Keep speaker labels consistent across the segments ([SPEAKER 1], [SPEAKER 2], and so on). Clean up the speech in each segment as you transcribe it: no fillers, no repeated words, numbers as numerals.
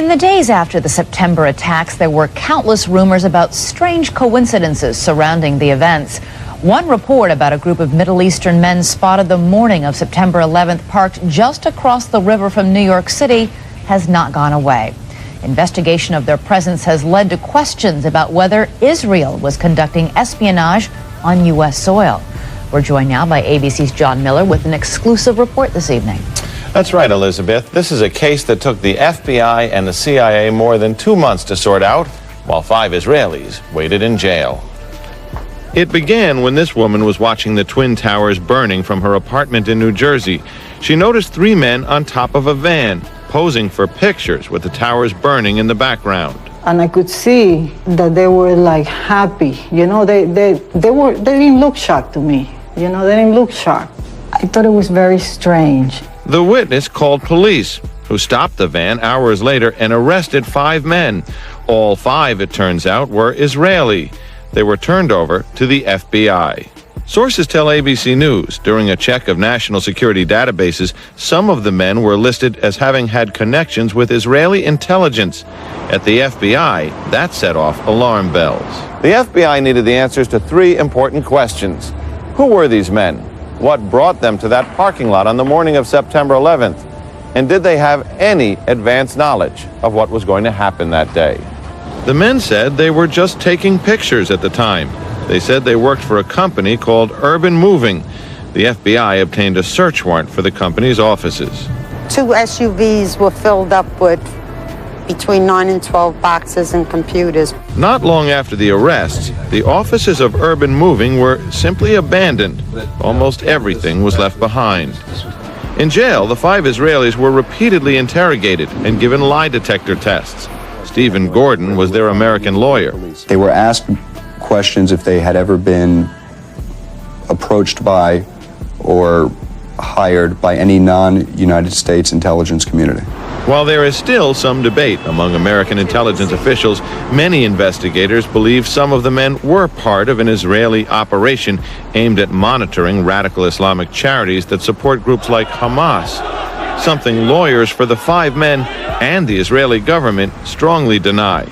[SPEAKER 1] In the days after the September attacks, there were countless rumors about strange coincidences surrounding the events. One report about a group of Middle Eastern men spotted the morning of September 11th parked just across the river from New York City has not gone away. Investigation of their presence has led to questions about whether Israel was conducting espionage on U.S. soil. We're joined now by ABC's John Miller with an exclusive report this evening.
[SPEAKER 2] That's right, Elizabeth. This is a case that took the FBI and the CIA more than 2 months to sort out, while 5 Israelis waited in jail. It began when this woman was watching the Twin Towers burning from her apartment in New Jersey. She noticed 3 men on top of a van, posing for pictures with the towers burning in the background.
[SPEAKER 3] And I could see that they were like happy. You know, they didn't look shocked to me. You know, they didn't look shocked. I thought it was very strange.
[SPEAKER 2] The witness called police, who stopped the van hours later and arrested 5 men. All 5, it turns out, were Israeli. They were turned over to the FBI. Sources tell ABC News during a check of national security databases, some of the men were listed as having had connections with Israeli intelligence. At the FBI, that set off alarm bells. The FBI needed the answers to 3 important questions. Who were these men? What brought them to that parking lot on the morning of September 11th? And did they have any advance knowledge of what was going to happen that day? The men said they were just taking pictures at the time. They said they worked for a company called Urban Moving. The FBI obtained a search warrant for the company's offices.
[SPEAKER 4] 2 SUVs were filled up with between 9 and 12 boxes and computers.
[SPEAKER 2] Not long after the arrests, the offices of Urban Moving were simply abandoned. Almost everything was left behind. In jail, the 5 Israelis were repeatedly interrogated and given lie detector tests. Stephen Gordon was their American lawyer.
[SPEAKER 5] They were asked questions if they had ever been approached by or hired by any non-United States intelligence community.
[SPEAKER 2] While there is still some debate among American intelligence officials, many investigators believe some of the men were part of an Israeli operation aimed at monitoring radical Islamic charities that support groups like Hamas, something lawyers for the 5 men and the Israeli government strongly deny.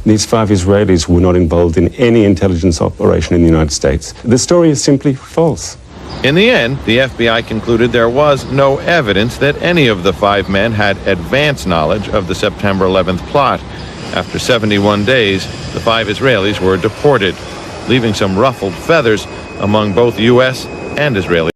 [SPEAKER 6] These 5 Israelis were not involved in any intelligence operation in the United States. The story is simply false.
[SPEAKER 2] In the end, the FBI concluded there was no evidence that any of the 5 men had advance knowledge of the September 11th plot. After 71 days, the 5 Israelis were deported, leaving some ruffled feathers among both U.S. and Israeli